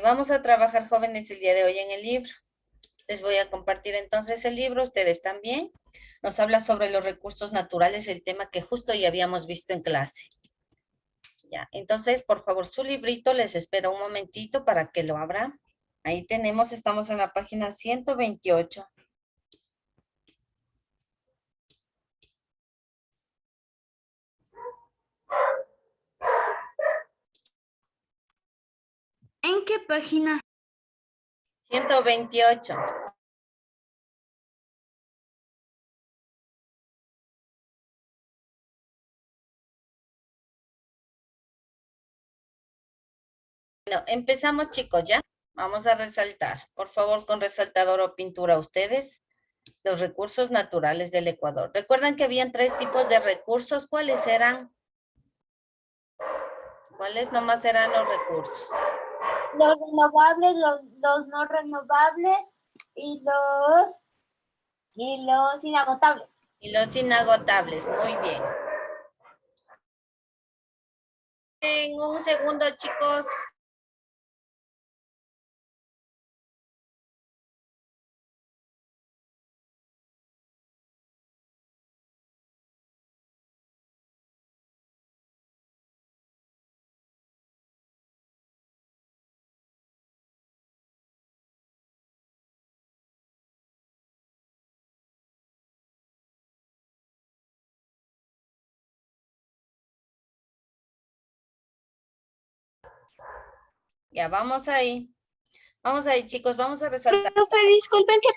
Vamos a trabajar, jóvenes, el día de hoy en el libro. Les voy a compartir entonces el libro, ustedes también. Nos habla sobre los recursos naturales, el tema que justo ya habíamos visto en clase. Ya, entonces, por favor, su librito, les espero un momentito para que lo abra. Ahí tenemos, estamos en la página 128. ¿En qué página? 128. Bueno, empezamos, chicos, ¿ya? Vamos a resaltar. Por favor, con resaltador o pintura ustedes, los recursos naturales del Ecuador. ¿Recuerdan que habían tres tipos de recursos? ¿Cuáles eran? ¿Cuáles nomás eran los recursos? Los renovables, los no renovables y los inagotables. Y los inagotables, muy bien. En un segundo, chicos. Ya, vamos ahí. Vamos ahí, chicos, vamos a resaltar. Profe, disculpen que...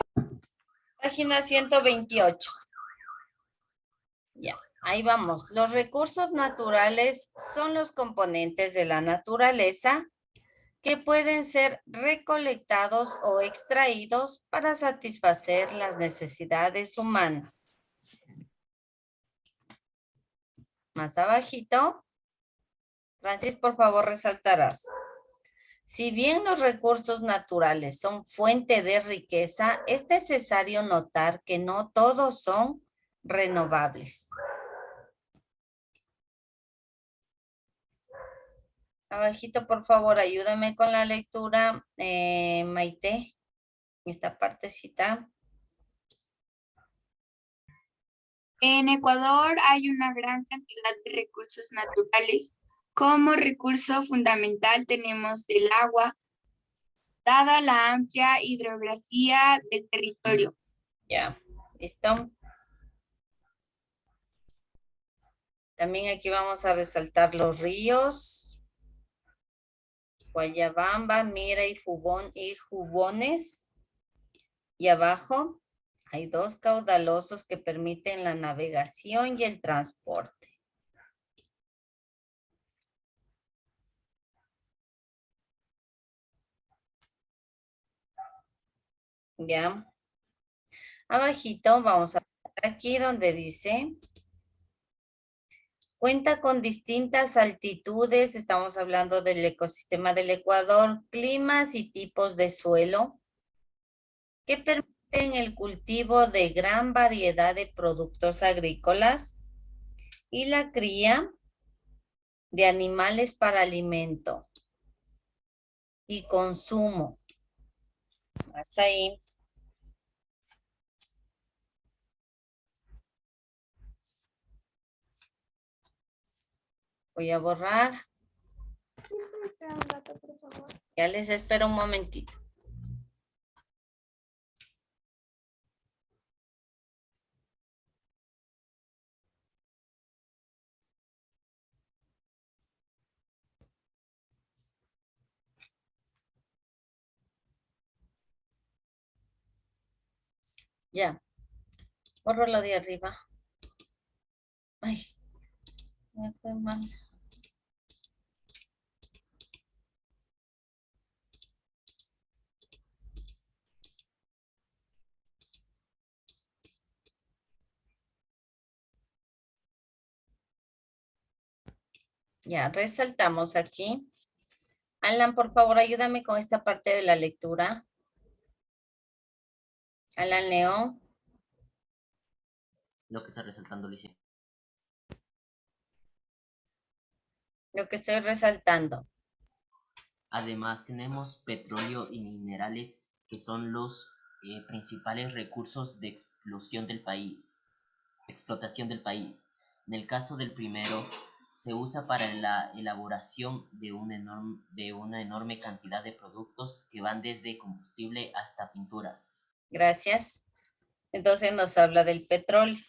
Página 128. Ya, ahí vamos. Los recursos naturales son los componentes de la naturaleza que pueden ser recolectados o extraídos para satisfacer las necesidades humanas. Más abajito. Francis, por favor, resaltarás. Si bien los recursos naturales son fuente de riqueza, es necesario notar que no todos son renovables. Abajito, por favor, ayúdame con la lectura, Maite, esta partecita. En Ecuador hay una gran cantidad de recursos naturales. Como recurso fundamental tenemos el agua, dada la amplia hidrografía del territorio. Ya, ¿listo? También aquí vamos a resaltar los ríos, Guayabamba, Mira y Jubones. Y abajo hay dos caudalosos que permiten la navegación y el transporte. Ya. Abajito vamos a ver aquí donde dice, cuenta con distintas altitudes, estamos hablando del ecosistema del Ecuador, climas y tipos de suelo que permiten el cultivo de gran variedad de productos agrícolas y la cría de animales para alimento y consumo. Hasta ahí. Voy a borrar. Ya les espero un momentito. Ya. Borro lo de arriba. Ay, me fue mal. Ya, resaltamos aquí. Alan, por favor, ayúdame con esta parte de la lectura. Alan León. Lo que está resaltando, Alicia. Lo que estoy resaltando. Además, tenemos petróleo y minerales, que son los principales recursos de explotación del país. En el caso del primero, se usa para la elaboración de una enorme cantidad de productos que van desde combustible hasta pinturas. Gracias. Entonces nos habla del petróleo.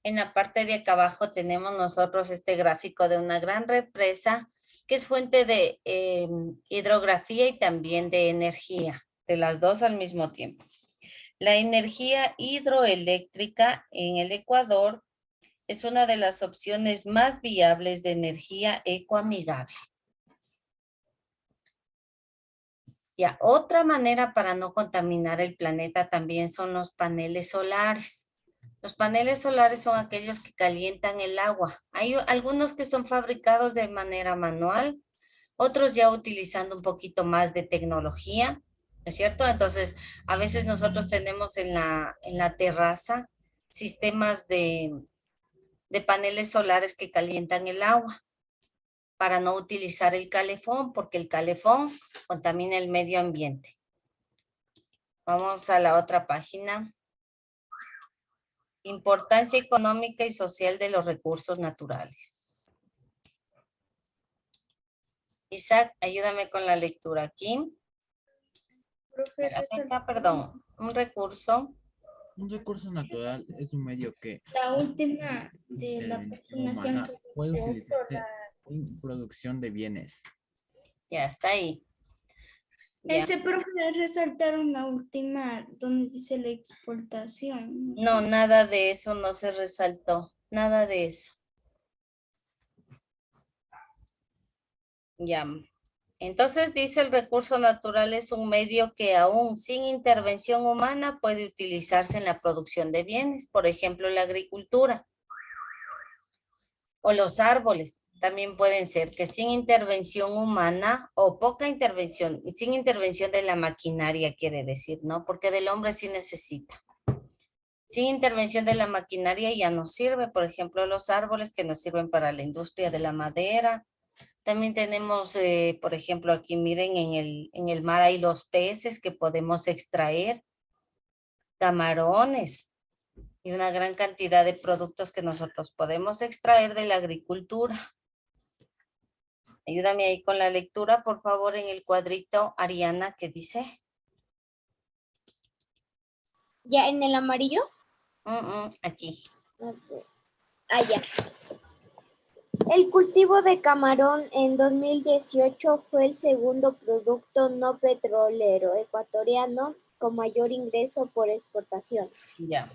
En la parte de acá abajo tenemos nosotros este gráfico de una gran represa que es fuente de hidrografía y también de energía, de las dos al mismo tiempo. La energía hidroeléctrica en el Ecuador es una de las opciones más viables de energía ecoamigable. Ya, otra manera para no contaminar el planeta también son los paneles solares. Los paneles solares son aquellos que calientan el agua. Hay algunos que son fabricados de manera manual, otros ya utilizando un poquito más de tecnología, ¿no es cierto? Entonces, a veces nosotros tenemos en la terraza sistemas de paneles solares que calientan el agua para no utilizar el calefón, porque el calefón contamina el medio ambiente. Vamos a la otra página. Importancia económica y social de los recursos naturales. Isaac, ayúdame con la lectura aquí. Profe, Acá, perdón, un recurso. un recurso natural es un medio que La última de la intervención página humana 100. puede utilizarse en producción de bienes. Ya está ahí. Ya. Ese profe resaltaron la última donde dice la exportación. No, nada de eso no se resaltó. Nada de eso. Ya. Entonces dice el recurso natural es un medio que aún sin intervención humana puede utilizarse en la producción de bienes, por ejemplo, la agricultura o los árboles. También pueden ser que sin intervención humana o poca intervención, sin intervención de la maquinaria quiere decir, ¿no? Porque del hombre sí necesita. Sin intervención de la maquinaria ya no sirve, por ejemplo, los árboles que nos sirven para la industria de la madera. También tenemos, por ejemplo, aquí miren en el mar hay los peces que podemos extraer, camarones y una gran cantidad de productos que nosotros podemos extraer de la agricultura. Ayúdame ahí con la lectura, por favor, en el cuadrito, Ariana, ¿qué dice? ¿Ya en el amarillo? Aquí. Ya. El cultivo de camarón en 2018 fue el segundo producto no petrolero ecuatoriano con mayor ingreso por exportación. Ya.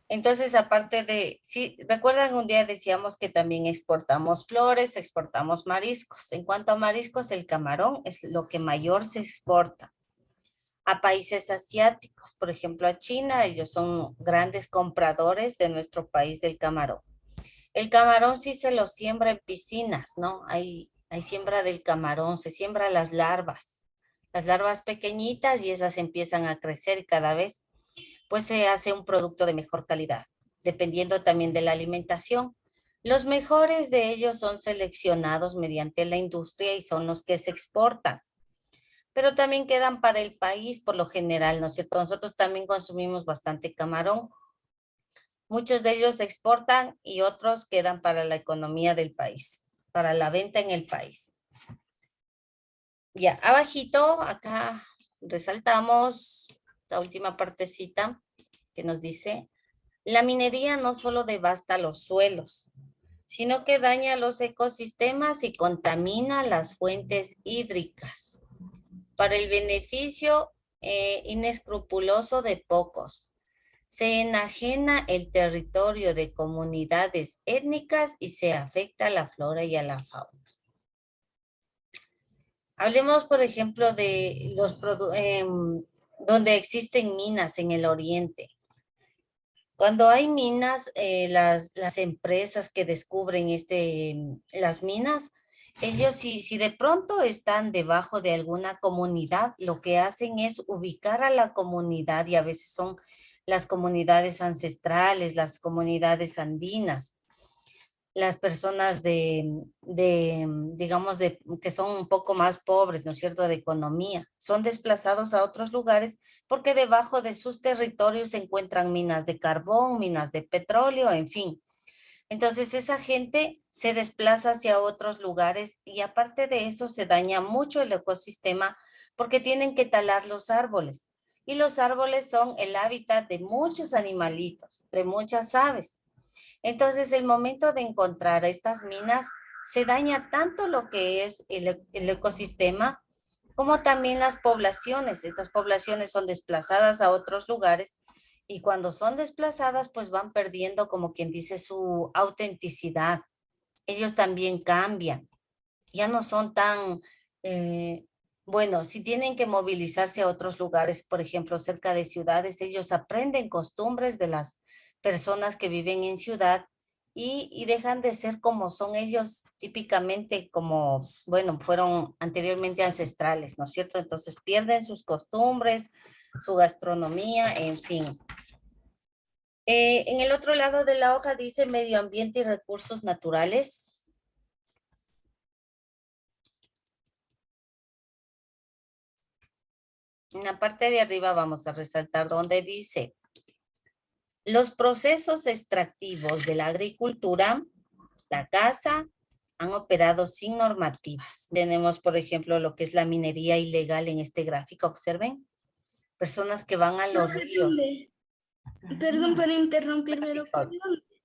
Entonces, aparte de, sí, recuerdan un día decíamos que también exportamos flores, exportamos mariscos. En cuanto a mariscos, el camarón es lo que mayor se exporta a países asiáticos, por ejemplo a China, ellos son grandes compradores de nuestro país del camarón. El camarón sí se lo siembra en piscinas, ¿no? Hay siembra del camarón, se siembra las larvas pequeñitas y esas empiezan a crecer y cada vez pues se hace un producto de mejor calidad, dependiendo también de la alimentación. Los mejores de ellos son seleccionados mediante la industria y son los que se exportan, pero también quedan para el país por lo general, ¿no es cierto? Nosotros también consumimos bastante camarón. Muchos de ellos se exportan y otros quedan para la economía del país, para la venta en el país. Ya, abajito, acá resaltamos la última partecita que nos dice, la minería no solo devasta los suelos, sino que daña los ecosistemas y contamina las fuentes hídricas para el beneficio inescrupuloso de pocos. Se enajena el territorio de comunidades étnicas y se afecta a la flora y a la fauna. Hablemos, por ejemplo, de los donde existen minas en el oriente. Cuando hay minas, las empresas que descubren las minas, ellos si de pronto están debajo de alguna comunidad, lo que hacen es ubicar a la comunidad y a veces son las comunidades ancestrales, las comunidades andinas. las personas digamos, que son un poco más pobres, ¿no es cierto?, de economía. Son desplazados a otros lugares porque debajo de sus territorios se encuentran minas de carbón, minas de petróleo, en fin. Entonces esa gente se desplaza hacia otros lugares y aparte de eso se daña mucho el ecosistema porque tienen que talar los árboles. Y los árboles son el hábitat de muchos animalitos, de muchas aves. Entonces, el momento de encontrar estas minas, se daña tanto lo que es el ecosistema, como también las poblaciones. Estas poblaciones son desplazadas a otros lugares y cuando son desplazadas, pues van perdiendo, como quien dice, su autenticidad. Ellos también cambian. Ya no son tan, bueno, si tienen que movilizarse a otros lugares, por ejemplo, cerca de ciudades, ellos aprenden costumbres de las personas que viven en ciudad y dejan de ser como son ellos típicamente, como, bueno, fueron anteriormente ancestrales, ¿no es cierto? Entonces pierden sus costumbres, su gastronomía, en fin. En el otro lado de la hoja dice medio ambiente y recursos naturales. En la parte de arriba vamos a resaltar donde dice los procesos extractivos de la agricultura, la caza, han operado sin normativas. Tenemos, por ejemplo, lo que es la minería ilegal en este gráfico, observen. Personas que van a los ríos. Perdón por interrumpir, pero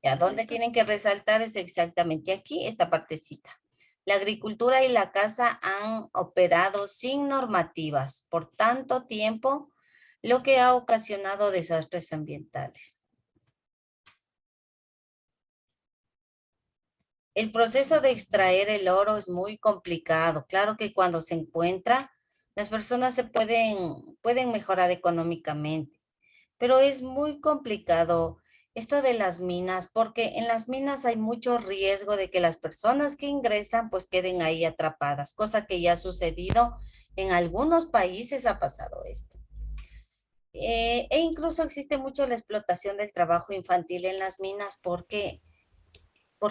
¿A dónde tienen que resaltar? Es exactamente aquí, esta partecita. La agricultura y la caza han operado sin normativas por tanto tiempo, lo que ha ocasionado desastres ambientales. El proceso de extraer el oro es muy complicado. Claro que cuando se encuentra, las personas se pueden mejorar económicamente, pero es muy complicado esto de las minas, porque en las minas hay mucho riesgo de que las personas que ingresan pues queden ahí atrapadas, cosa que ya ha sucedido en algunos países, ha pasado esto. E incluso existe mucho la explotación del trabajo infantil en las minas porque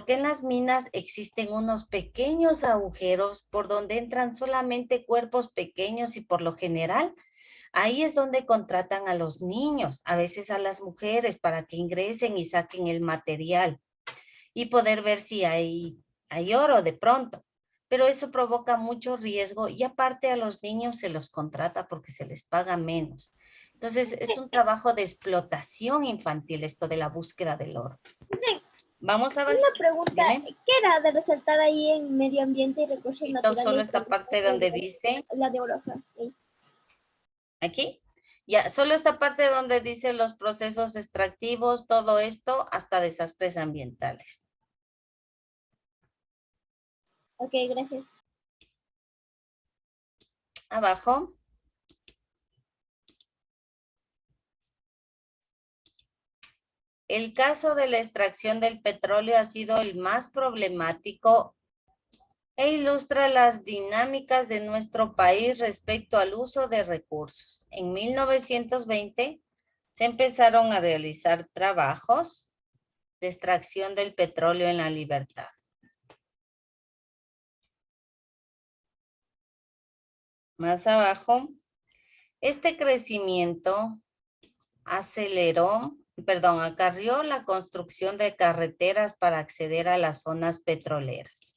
en las minas existen unos pequeños agujeros por donde entran solamente cuerpos pequeños y por lo general ahí es donde contratan a los niños, a veces a las mujeres para que ingresen y saquen el material y poder ver si hay oro de pronto. Pero eso provoca mucho riesgo y aparte a los niños se los contrata porque se les paga menos. Entonces es un trabajo de explotación infantil esto de la búsqueda del oro. Vamos a ver. Una pregunta, Dime. ¿qué era de resaltar ahí en medio ambiente y recursos naturales? Solo esta parte donde dice. La de Oroja. Sí. Aquí. Ya, solo esta parte donde dice los procesos extractivos, todo esto, hasta desastres ambientales. Ok, gracias. Abajo. El caso de la extracción del petróleo ha sido el más problemático e ilustra las dinámicas de nuestro país respecto al uso de recursos. En 1920 se empezaron a realizar trabajos de extracción del petróleo en la libertad. Más abajo, este crecimiento acarrió la construcción de carreteras para acceder a las zonas petroleras.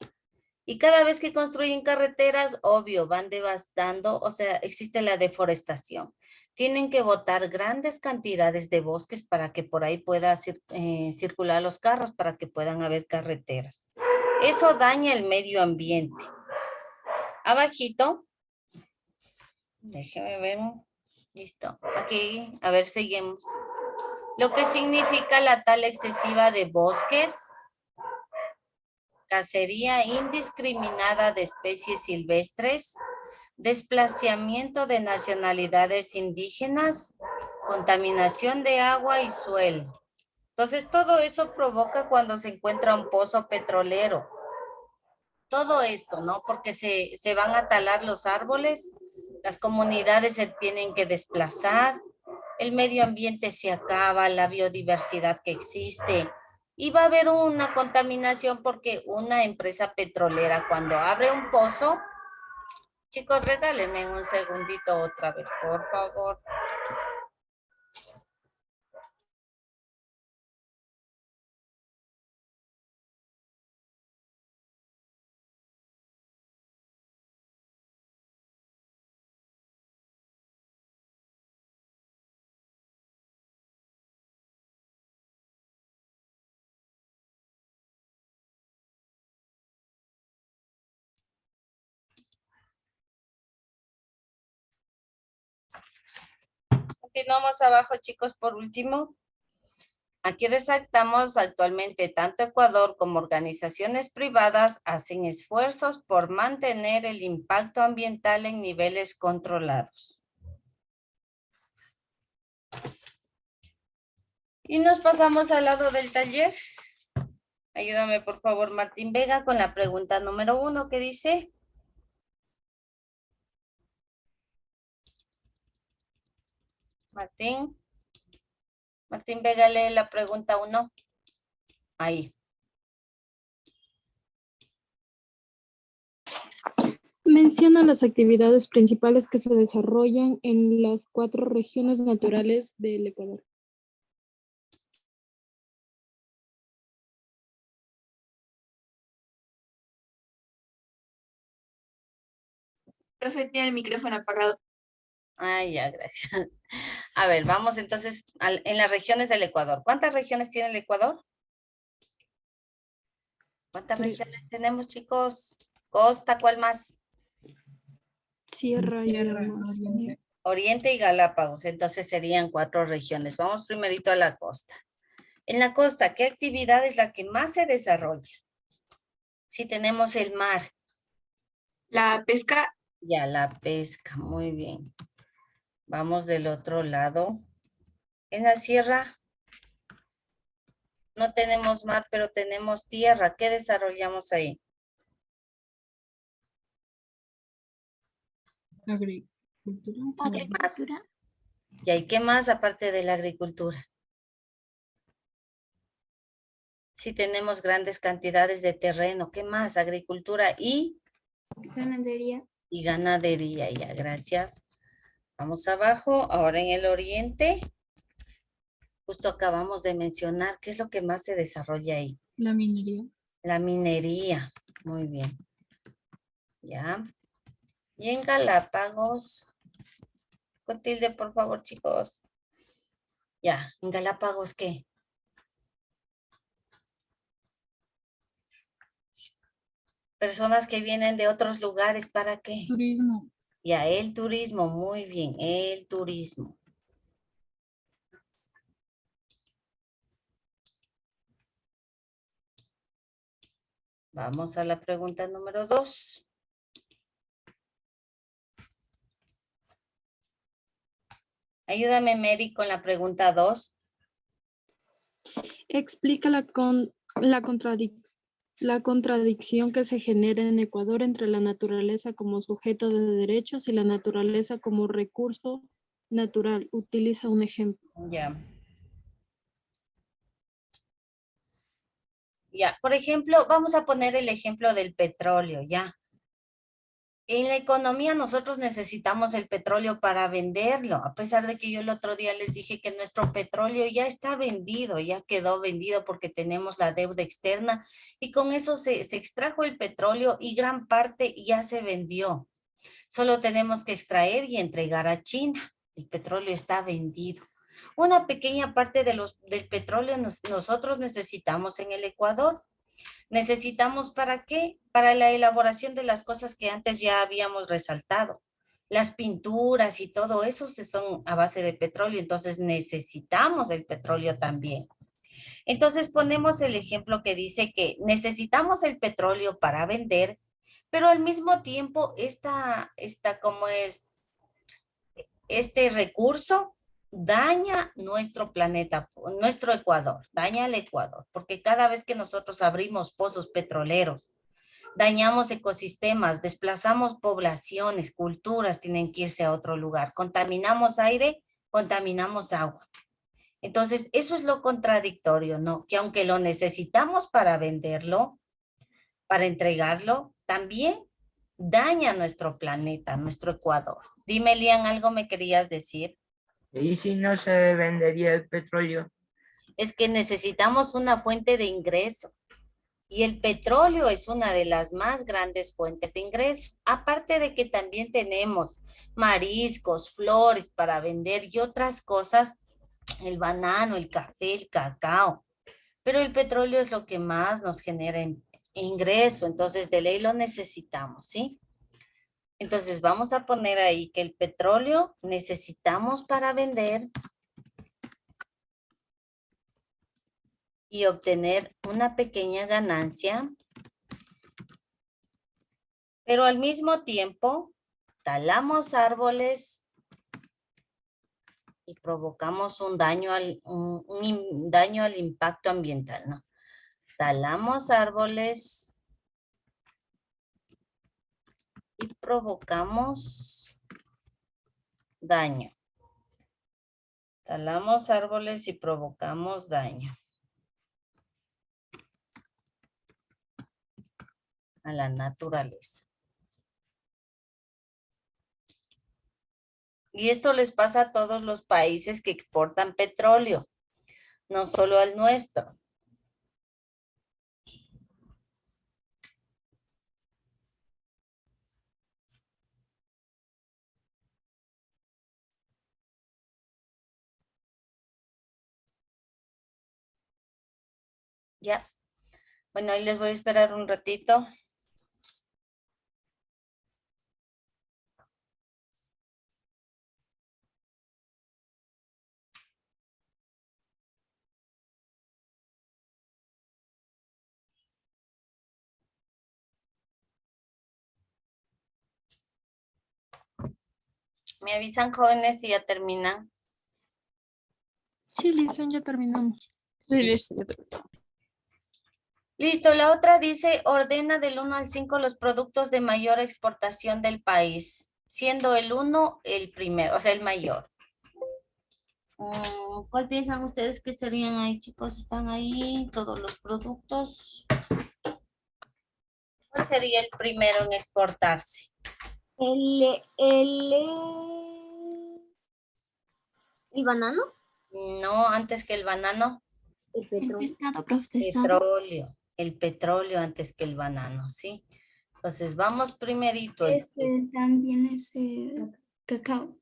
Y cada vez que construyen carreteras, obvio, van devastando, o sea, existe la deforestación. Tienen que botar grandes cantidades de bosques para que por ahí puedan circular los carros, para que puedan haber carreteras. Eso daña el medio ambiente. Abajito, déjeme ver, listo. Aquí, a ver, seguimos. Lo que significa la tala excesiva de bosques, cacería indiscriminada de especies silvestres, desplazamiento de nacionalidades indígenas, contaminación de agua y suelo. Entonces, todo eso provoca cuando se encuentra un pozo petrolero. Todo esto, ¿no? Porque se van a talar los árboles, las comunidades se tienen que desplazar, el medio ambiente se acaba, la biodiversidad que existe, Y va a haber una contaminación porque una empresa petrolera cuando abre un pozo, chicos, regálenme un segundito otra vez, por favor. Continuamos abajo, chicos, por último. Aquí resaltamos actualmente tanto Ecuador como organizaciones privadas hacen esfuerzos por mantener el impacto ambiental en niveles controlados. Y nos pasamos al lado del taller. Ayúdame, por favor, Martín Vega, con la pregunta número 1 que dice. Martín. Martín Vega, lee la pregunta 1. Ahí. Menciona las actividades principales que se desarrollan en las 4 regiones naturales del Ecuador. Profe, tiene el micrófono apagado. Ay, ya, gracias. A ver, vamos entonces en las regiones del Ecuador. ¿Cuántas regiones tiene el Ecuador? ¿Cuántas regiones tenemos, chicos? Costa, ¿cuál más? Sierra y demás. Oriente y Galápagos. Entonces serían 4 regiones. Vamos primerito a la costa. En la costa, ¿qué actividad es la que más se desarrolla? Si tenemos el mar. La pesca. Ya, la pesca. Muy bien. Vamos del otro lado. En la sierra no tenemos mar, pero tenemos tierra. ¿Qué desarrollamos ahí? Agricultura. ¿Y hay qué más aparte de la agricultura? Si tenemos grandes cantidades de terreno, ¿qué más? Agricultura y Ganadería. ganadería. Ya, gracias. Vamos abajo, ahora en el oriente. Justo acabamos de mencionar, ¿qué es lo que más se desarrolla ahí? La minería. La minería. Muy bien. Ya. Y en Galápagos. Con tilde, por favor, chicos. Ya, en Galápagos, ¿qué? Personas que vienen de otros lugares, ¿para qué? Turismo. Ya, el turismo, muy bien, el turismo. Vamos a la pregunta número 2. Ayúdame, Mary, con la pregunta 2. Explica la contradicción que se genera en Ecuador entre la naturaleza como sujeto de derechos y la naturaleza como recurso natural. Utiliza un ejemplo. Ya. Ya, por ejemplo, vamos a poner el ejemplo del petróleo, ya. En la economía nosotros necesitamos el petróleo para venderlo, a pesar de que yo el otro día les dije que nuestro petróleo ya está vendido, ya quedó vendido porque tenemos la deuda externa y con eso se extrajo el petróleo y gran parte ya se vendió. Solo tenemos que extraer y entregar a China. El petróleo está vendido. Una pequeña parte del petróleo nosotros necesitamos en el Ecuador. ¿Necesitamos para qué? Para la elaboración de las cosas que antes ya habíamos resaltado. Las pinturas y todo eso son a base de petróleo, entonces necesitamos el petróleo también. Entonces ponemos el ejemplo que dice que necesitamos el petróleo para vender, pero al mismo tiempo este recurso daña nuestro planeta, nuestro Ecuador, daña al Ecuador, porque cada vez que nosotros abrimos pozos petroleros, dañamos ecosistemas, desplazamos poblaciones, culturas tienen que irse a otro lugar, contaminamos aire, contaminamos agua. Entonces, eso es lo contradictorio, ¿no? Que aunque lo necesitamos para venderlo, para entregarlo, también daña nuestro planeta, nuestro Ecuador. Dime, Lian, ¿algo me querías decir? ¿Y si no se vendería el petróleo? Es que necesitamos una fuente de ingreso. Y el petróleo es una de las más grandes fuentes de ingreso. Aparte de que también tenemos mariscos, flores para vender y otras cosas, el banano, el café, el cacao. Pero el petróleo es lo que más nos genera ingreso, entonces de ley lo necesitamos, ¿sí? Entonces vamos a poner ahí que el petróleo necesitamos para vender y obtener una pequeña ganancia, pero al mismo tiempo talamos árboles y provocamos un daño daño al impacto ambiental, ¿no? Talamos árboles y provocamos daño. Talamos árboles y provocamos daño a la naturaleza. Y esto les pasa a todos los países que exportan petróleo, no solo al nuestro. Ya. Bueno, ahí les voy a esperar un ratito. Me avisan, jóvenes, si ya terminan. Sí, Lisa, ya terminamos. Sí, listo, ya terminó. Listo, la otra dice, ordena del 1 al 5 los productos de mayor exportación del país, siendo el 1 el primero, o sea, el mayor. ¿Cuál piensan ustedes que serían ahí, chicos? ¿Están ahí todos los productos? ¿Cuál sería el primero en exportarse? ¿El banano? No, antes que el banano. El El petróleo. pescado procesado. Petróleo. El petróleo antes que el banano, ¿sí? Entonces, vamos primerito. También es el cacao.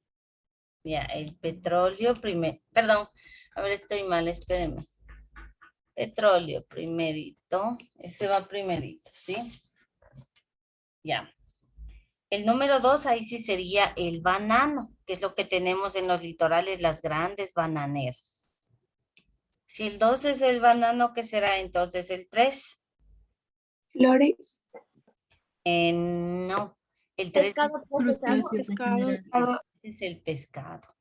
Ya, el petróleo primero. Perdón, a ver, estoy mal, espérenme. Petróleo primerito. Ese va primerito, ¿sí? Ya. El número 2, ahí sí sería el banano, que es lo que tenemos en los litorales, las grandes bananeras. Si el 2 es el banano, ¿qué será entonces el 3? Flores. No, el 3 Pescado procesado. es el pescado.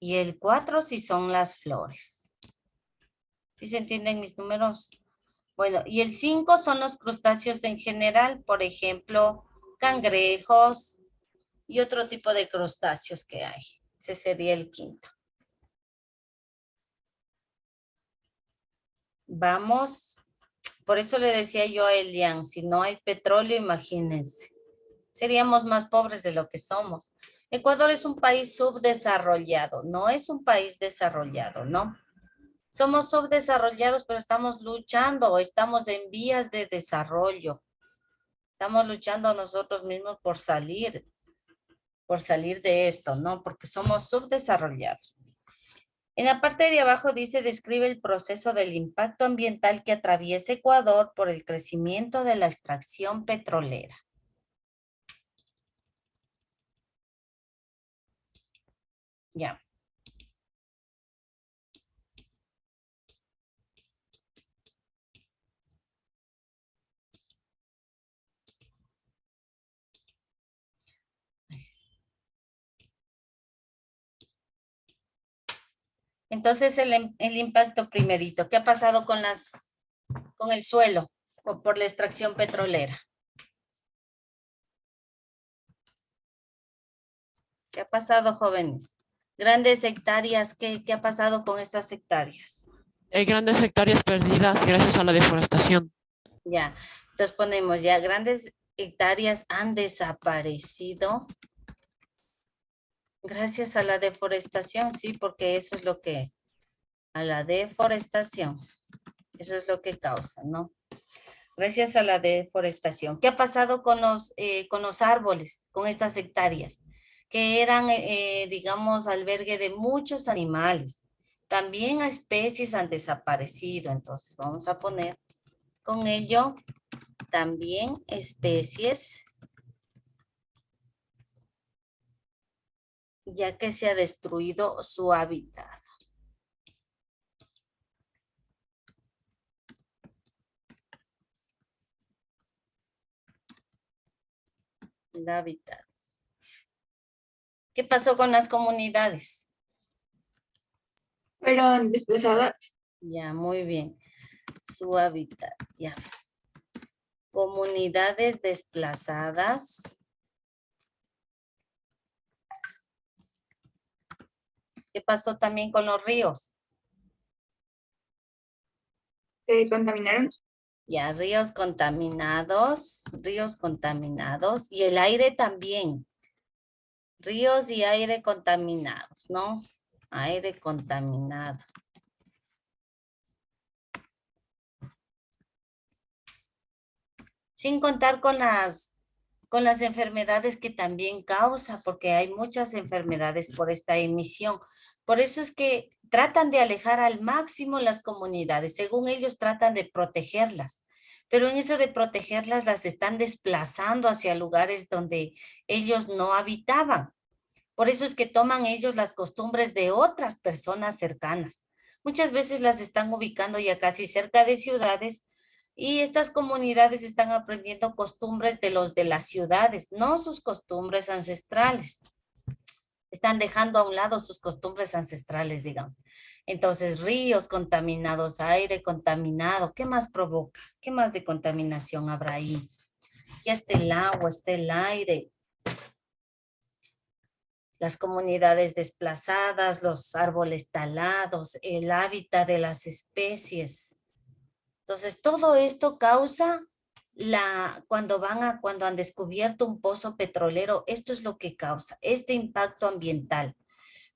Y el 4 sí son las flores. ¿Sí se entienden mis números? Bueno, y el 5 son los crustáceos en general, por ejemplo, cangrejos y otro tipo de crustáceos que hay. Ese sería el 5. Vamos, por eso le decía yo a Elian, si no hay petróleo, imagínense, seríamos más pobres de lo que somos. Ecuador es un país subdesarrollado, no es un país desarrollado, ¿no? Somos subdesarrollados, pero estamos luchando, estamos en vías de desarrollo. Estamos luchando nosotros mismos por salir de esto, ¿no? Porque somos subdesarrollados. En la parte de abajo dice, describe el proceso del impacto ambiental que atraviesa Ecuador por el crecimiento de la extracción petrolera. Ya. Entonces el impacto primerito, ¿qué ha pasado con el suelo por la extracción petrolera? ¿Qué ha pasado, jóvenes? Grandes hectáreas, ¿qué ha pasado con estas hectáreas? Hay grandes hectáreas perdidas gracias a la deforestación. Ya, entonces ponemos ya grandes hectáreas han desaparecido gracias a la deforestación, sí, porque eso es lo que, a la deforestación, eso es lo que causa, ¿no? Gracias a la deforestación. ¿Qué ha pasado con los árboles, con estas hectáreas? Que eran, digamos, albergue de muchos animales. También a especies han desaparecido, entonces vamos a poner con ello también especies, ya que se ha destruido su hábitat. El hábitat. ¿Qué pasó con las comunidades? Fueron desplazadas. Ya, muy bien. Su hábitat, ya. Comunidades desplazadas. ¿Qué pasó también con los ríos? Se contaminaron. Ya, ríos contaminados y el aire también. Ríos y aire contaminados, ¿no? Aire contaminado. Sin contar con las enfermedades que también causa, porque hay muchas enfermedades por esta emisión. Por eso es que tratan de alejar al máximo las comunidades. Según ellos tratan de protegerlas. Pero en eso de protegerlas las están desplazando hacia lugares donde ellos no habitaban. Por eso es que toman ellos las costumbres de otras personas cercanas. Muchas veces las están ubicando ya casi cerca de ciudades y estas comunidades están aprendiendo costumbres de los de las ciudades, no sus costumbres ancestrales. Están dejando a un lado sus costumbres ancestrales, digamos. Entonces, ríos contaminados, aire contaminado, ¿qué más provoca? ¿Qué más de contaminación habrá ahí? Ya está el agua, está el aire, las comunidades desplazadas, los árboles talados, el hábitat de las especies. Entonces, todo esto causa cuando han descubierto un pozo petrolero, esto es lo que causa, este impacto ambiental.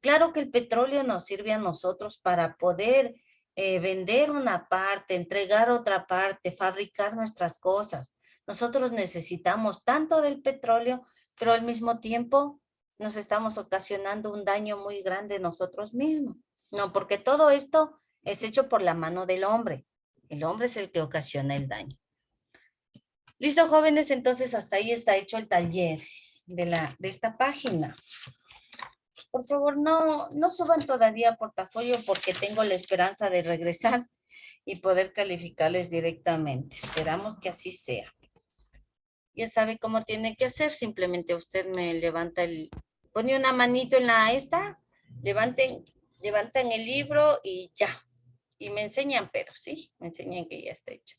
Claro que el petróleo nos sirve a nosotros para poder vender una parte, entregar otra parte, fabricar nuestras cosas. Nosotros necesitamos tanto del petróleo, pero al mismo tiempo nos estamos ocasionando un daño muy grande nosotros mismos. No, porque todo esto es hecho por la mano del hombre. El hombre es el que ocasiona el daño. Listo, jóvenes, entonces hasta ahí está hecho el taller de esta página. Por favor, no suban todavía portafolio porque tengo la esperanza de regresar y poder calificarles directamente. Esperamos que así sea. Ya sabe cómo tiene que hacer, simplemente usted me levanta pone una manito en levantan el libro y ya. Y me enseñan, pero sí, me enseñan que ya está hecho.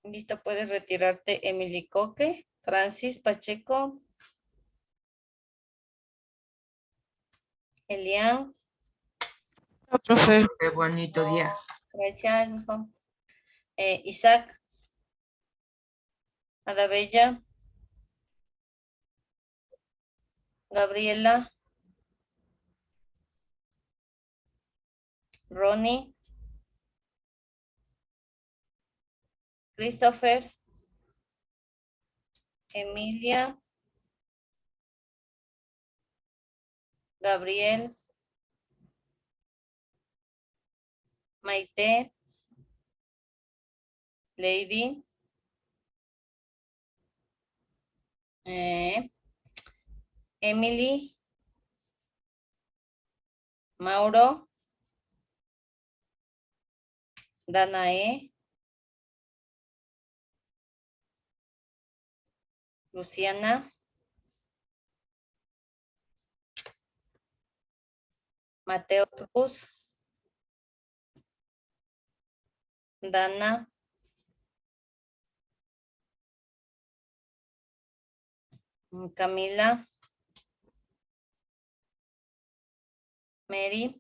Listo, puedes retirarte, Emily Coque, Francis Pacheco, Elian. Profe, Qué bonito día. Gracias, mijo. Isaac, Adabella, Gabriela, Ronnie, Christopher, Emilia, Gabriel, Maite, Lady, Emily, Mauro, Danae, Luciana, Mateo Cruz, Dana, Camila, Mary.